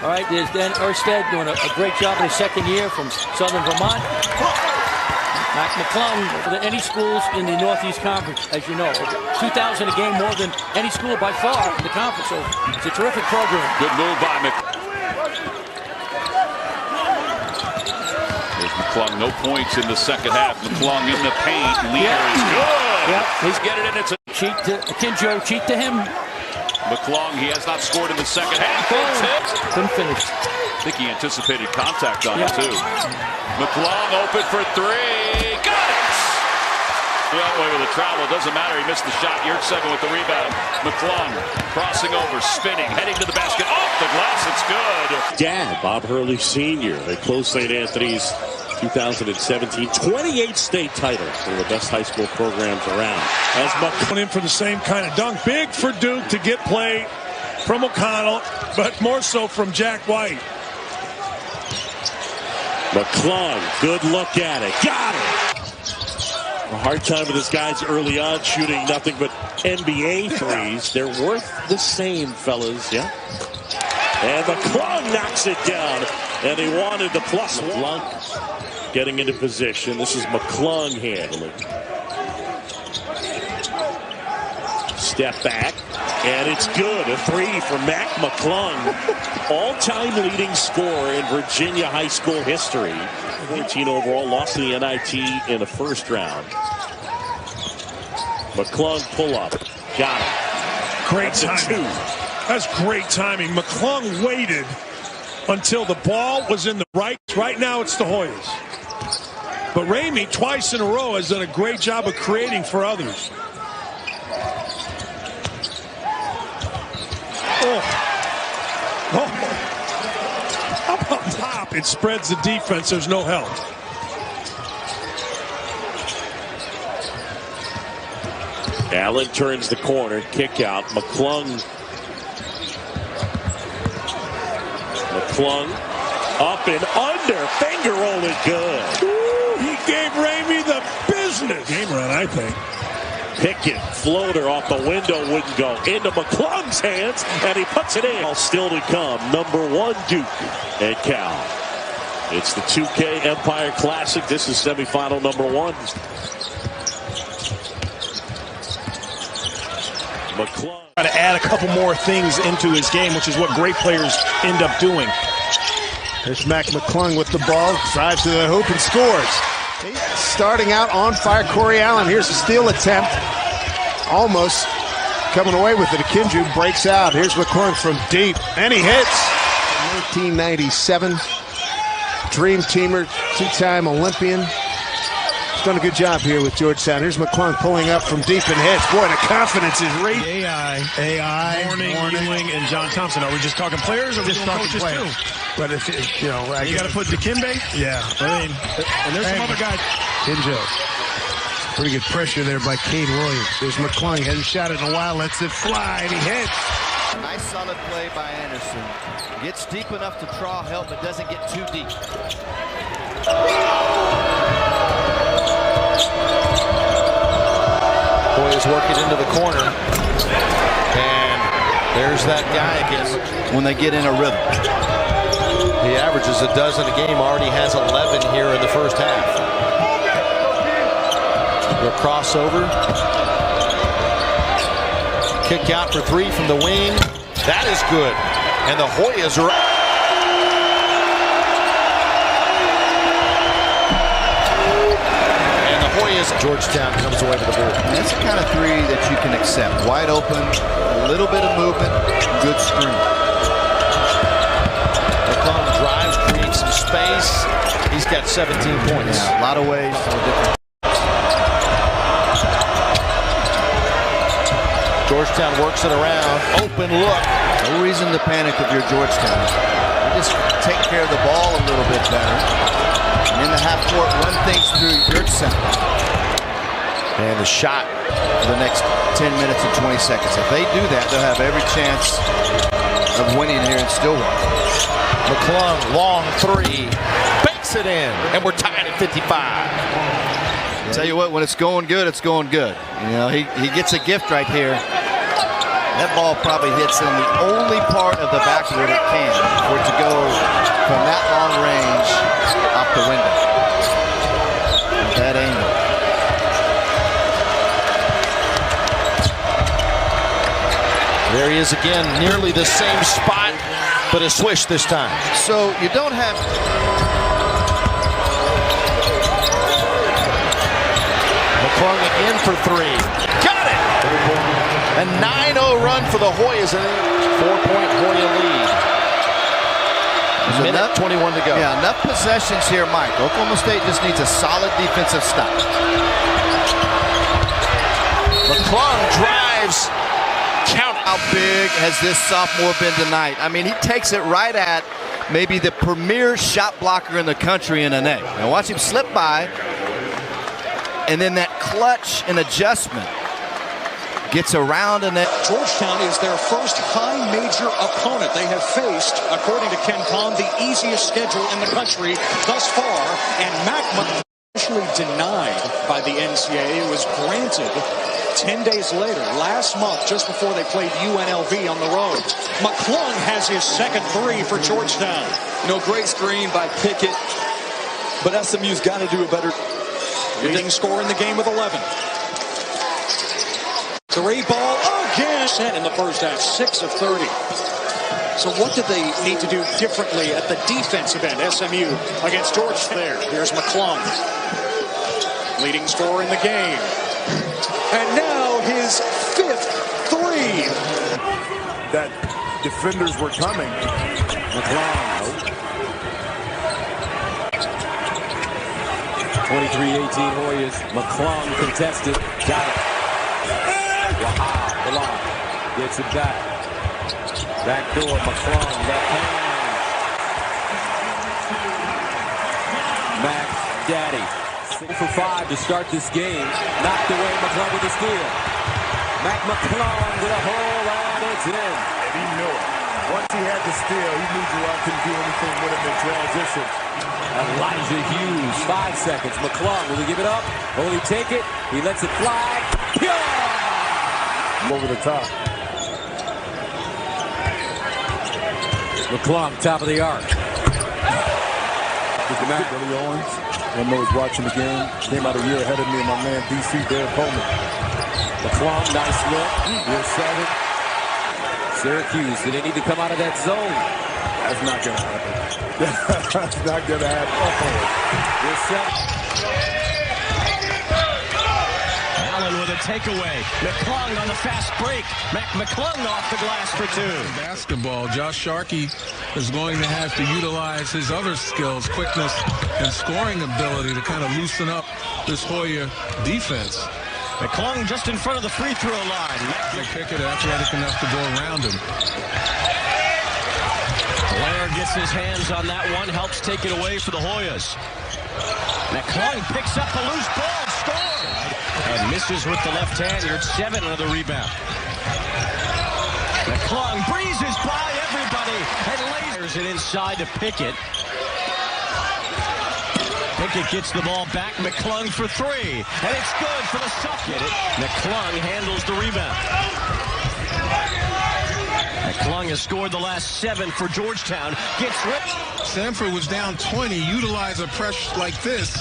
All right, there's Dan Erstead doing a great job in his second year from Southern Vermont. McClung, any schools in the Northeast Conference, as you know, 2,000 a game more than any school by far in the conference. So it's a terrific program. Good move by McClung. There's McClung, no points in the second half. McClung in the paint. Leader is good. Yep. He's getting it. It's a cheat to Kinjo, cheat to him. McClung, he has not scored in the second half. Couldn't finish. I think he anticipated contact on it too. McClung open for three. Got it! The other way with the travel. Doesn't matter. He missed the shot. Yurtseven with the rebound. McClung crossing over, spinning, heading to the basket. Off the glass. It's good. Dad, Bob Hurley Sr. They closed St. Anthony's 2017 28 state titles. One of the best high school programs around. As McClung in for the same kind of dunk. Big for Duke to get play from O'Connell, but more so from Jack White. McClung, good look at it. Got it! A hard time with this guys early on, shooting nothing but NBA threes. They're worth the same, fellas. Yeah. And McClung knocks it down. And he wanted the plus one. Getting into position. This is McClung handling. Step back. And it's good. A three for Mac McClung. All-time leading scorer in Virginia high school history. 14 overall. Lost to the NIT in the first round. McClung pull up. Got it. Great timing. That's great timing. McClung waited until the ball was in the right. Right now it's the Hoyas. But Ramey, twice in a row, has done a great job of creating for others. Up on top, it spreads the defense. There's no help. Allen turns the corner, kick out. McClung up and under, finger rolling good. Ooh, he gave Ramey the business. Game run, I think. Pickett, floater off the window, wouldn't go. Into McClung's hands, and he puts it in. All still to come. Number one, Duke and Cal. It's the 2K Empire Classic. This is semifinal number one. McClung. Try to add a couple more things into his game, which is what great players end up doing. There's Mac McClung with the ball, drives to the hoop and scores. Starting out on fire, Corey Allen. Here's a steal attempt. Almost coming away with it. Akinju breaks out. Here's McClung from deep, and he hits. 1997 Dream Teamer, two-time Olympian. He's done a good job here with Georgetown. Here's McClung pulling up from deep and hits. Boy, the confidence is raging. AI, Ewing, and John Thompson. Are we just talking players, or are we just talking coaches too? But if you know, you got to put Dikembe. Yeah, I mean, and there's some other guys. Kinjo. Pretty good pressure there by Cade Williams. There's McClung, hasn't shot it in a while, lets it fly, and he hits. Nice solid play by Anderson. Gets deep enough to draw help, but doesn't get too deep. Boy is working into the corner. And there's that guy again. When they get in a rhythm. He averages a dozen a game, already has 11 here in the first half. The crossover. Kick out for three from the wing. That is good. And the Hoyas are... And the Hoyas... Georgetown comes away with the ball. That's the kind of three that you can accept. Wide open, a little bit of movement, good screen. McClung drives, creates some space. He's got 17 points. Yeah, a lot of ways. Georgetown works it around. Open look. No reason to panic if you're Georgetown. You just take care of the ball a little bit better. And in the half court, run things through your center. And the shot for the next 10 minutes and 20 seconds. If they do that, they'll have every chance of winning here in Stillwater. McClung, long three, banks it in, and we're tied at 55. Tell you what, when it's going good, it's going good. You know, he gets a gift right here. That ball probably hits in the only part of the backboard it can for it to go from that long range out the window. At that angle. There he is again, nearly the same spot, but a swish this time. So you don't have... McClung again for three. Got it! A 9-0 run for the Hoyas, and a 4-point Hoya lead. Minute 21 to go. Yeah, enough possessions here, Mike. Oklahoma State just needs a solid defensive stop. McClung drives. Count. How big has this sophomore been tonight? I mean, he takes it right at maybe the premier shot blocker in the country in an A. Now watch him slip by, and then that clutch and adjustment gets around and that. Georgetown is their first high major opponent they have faced, according to Ken Pom, the easiest schedule in the country thus far. And McClung officially denied by the NCAA. It was granted 10 days later, last month, just before they played UNLV on the road. McClung has his second three for Georgetown. You know, great screen by Pickett, but SMU's got to do a better. Leading scorer in the game with 11. Three ball again. In the first half, 6 of 30. So what did they need to do differently at the defensive end? SMU against Georgetown. There, here's McClung. Leading scorer in the game. And now his fifth three. That defenders were coming. McClung. 23-18 Hoyas. McClung contested. Got it. Wow. Block. Gets it back. Back door. McClung. Left hand. Mac Daddy. 6 for 5 to start this game. Knocked away McClung with the steal. McClung with a hole, and it's in. And he knew it. Once he had the steal, he knew Gerard couldn't do anything with him in transition. Elijah Hughes, 5 seconds. McClung, will he give it up? Will he take it? He lets it fly. Yeah! Over the top. McClung, top of the arc. Billy Owens, I know he's watching the game. Came out a year ahead of me and my man DC Derek Coleman. McClung, nice look. Here's 7. Syracuse, do they need to come out of that zone? That's not going to happen. That's not going to happen. Here's 7. Allen with a takeaway. McClung on the fast break. McClung off the glass for 2. Basketball, Josh Sharkey is going to have to utilize his other skills, quickness and scoring ability to kind of loosen up this Hoya defense. McClung just in front of the free throw line. Pickett athletic enough to go around him. Blair gets his hands on that one, helps take it away for the Hoyas. McClung picks up a loose ball, scores, and misses with the left hand. You're at 7 on the rebound. McClung breezes by everybody and lasers it inside to Pickett. Pickett gets the ball back. McClung for 3, and it's good for the Sophomore. McClung handles the rebound. McClung has scored the last 7 for Georgetown. Gets ripped. Sanford was down 20. Utilize a pressure like this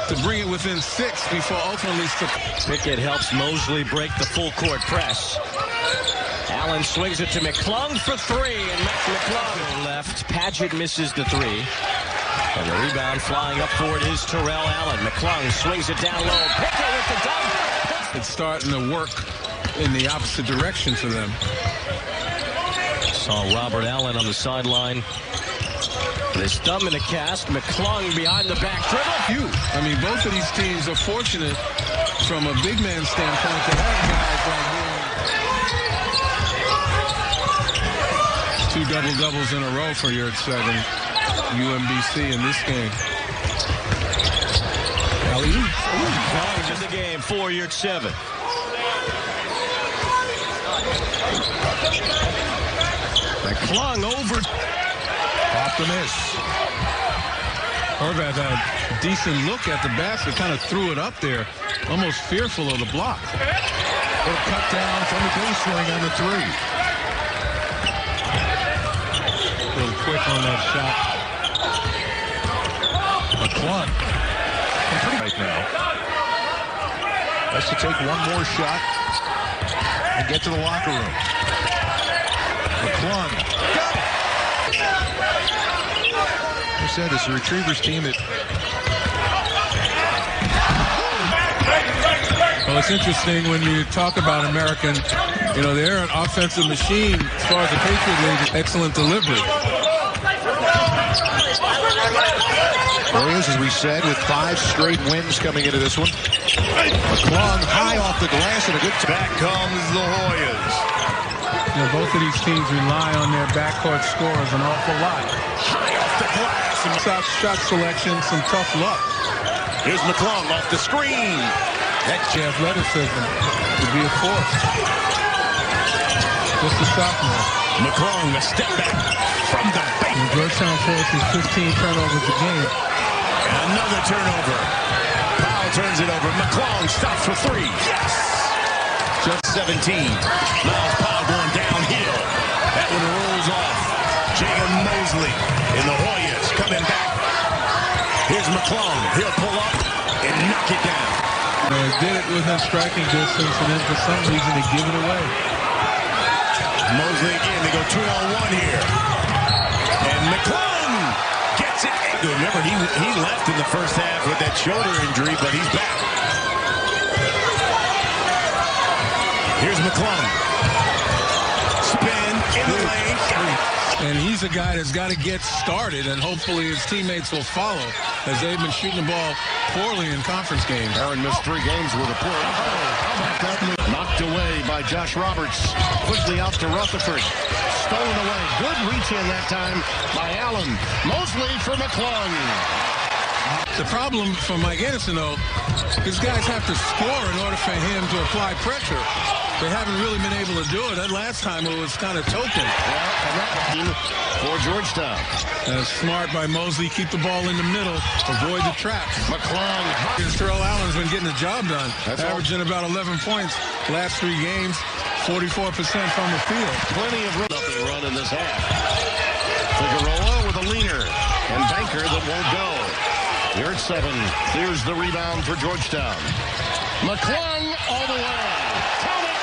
to bring it within 6 before ultimately. Pickett helps Mosley break the full court press. Allen swings it to McClung for 3, and McClung left. Padgett misses the 3. And the rebound flying up for it is Terrell Allen. McClung swings it down low. Pickett with the dunk. It's starting to work in the opposite direction for them. Saw Robert Allen on the sideline with his thumb in a cast. McClung behind the back dribble. I mean, both of these teams are fortunate from a big man standpoint to have guys like here. 2 double-doubles in a row for your 7 UMBC in this game. McClung in the game for your 7. McClung over. Off the miss. Horvath had a decent look at the basket, kind of threw it up there, almost fearful of the block. Little cut down from the baseline on the three. A little quick on that shot. McClung. Right now. Has to take one more shot and get to the locker room. McClung. Got it. I said it's the Retrievers team that. Well, it's interesting when you talk about American, they're an offensive machine as far as the Patriot League. Excellent delivery. Warriors, as we said, with 5 straight wins coming into this one. McClung high off the glass and a good. Back comes the Hoyas. Both of these teams rely on their backcourt scorers an awful lot. High off the glass. Some shot selection, some tough luck. Here's McClung off the screen. That's athleticism to be a force. Just a sophomore. McClung, a step back from the base. Georgetown forces 15 turnovers a game. Another turnover. Powell turns it over. McClung stops for 3. Yes! Just 17. Miles Powell going downhill. That one rolls off. Jacob Mosley in the Hoyas coming back. Here's McClung. He'll pull up and knock it down. They did it within striking distance, and then for some reason they give it away. Mosley again. They go 2-on-1 here. And McClung gets it. Remember, he left in the first half with that shoulder injury, but he's back. Here's McClung. Spin in the lane. And he's a guy that's got to get started, and hopefully his teammates will follow, as they've been shooting the ball poorly in conference games. Aaron missed 3 games with a poor. Knocked away by Josh Roberts. Quickly out to Rutherford. Stolen away. Good reach in that time by Allen. Mosley for McClung. The problem for Mike Anderson, though, these guys have to score in order for him to apply pressure. They haven't really been able to do it. That last time it was kind of token. For Georgetown. Smart by Mosley. Keep the ball in the middle. Avoid the traps. McClung. Terrell Allen's been getting the job done. That's averaging about 11 points. Last 3 games, 44% from the field. Plenty of nothing run in this half. Figueroa with a leaner. And Banker that won't go. Here at 7. Here's the rebound for Georgetown. McClung all the way.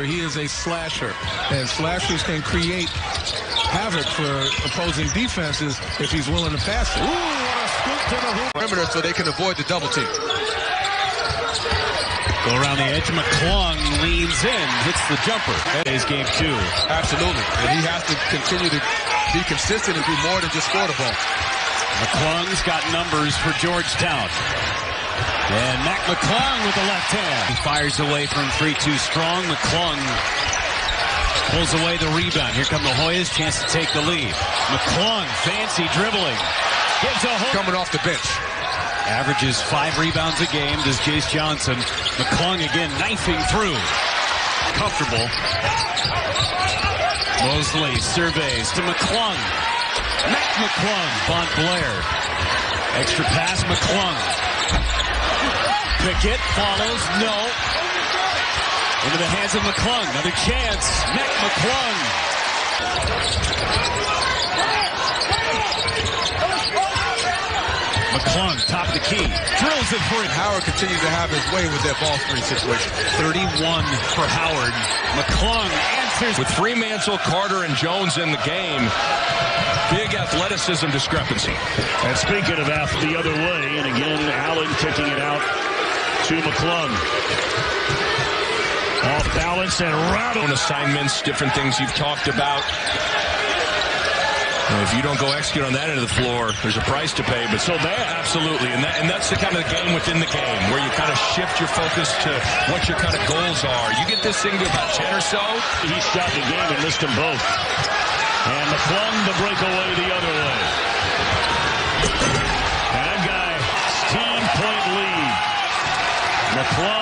He is a slasher, and slashers can create havoc for opposing defenses if he's willing to pass it. Ooh, what a scoop to the hoop. Perimeter so they can avoid the double team. Go around the edge. McClung leans in, hits the jumper. That is game 2. Absolutely, and he has to continue to be consistent and do more than just score the ball. McClung's got numbers for Georgetown. And McClung with the left hand. He fires away from 3-2 strong. McClung pulls away the rebound. Here come the Hoyas. Chance to take the lead. McClung, fancy dribbling. Gives a hook. Coming off the bench. Averages 5 rebounds a game, does Jace Johnson. McClung again knifing through. Comfortable. Mosley surveys to McClung. McClung. Von Blair. Extra pass, McClung. Pickett follows, no. Into the hands of McClung, another chance. McClung. McClung, top of the key, drills it for it. Howard continues to have his way with that ball screen situation. 31 for Howard. McClung answers. With Fremantle, Carter, and Jones in the game, big athleticism discrepancy. And speaking of the other way, and again, Allen kicking it out to McClung. Off balance and rattle. Assignments, different things you've talked about. If you don't go execute on that end of the floor, there's a price to pay. But so bad, absolutely, and that's the kind of game within the game where you kind of shift your focus to what your kind of goals are. You get this thing to about 10 or so. He stopped the game and missed them both. And McClung to break away the other way. And that guy, team point lead. McClung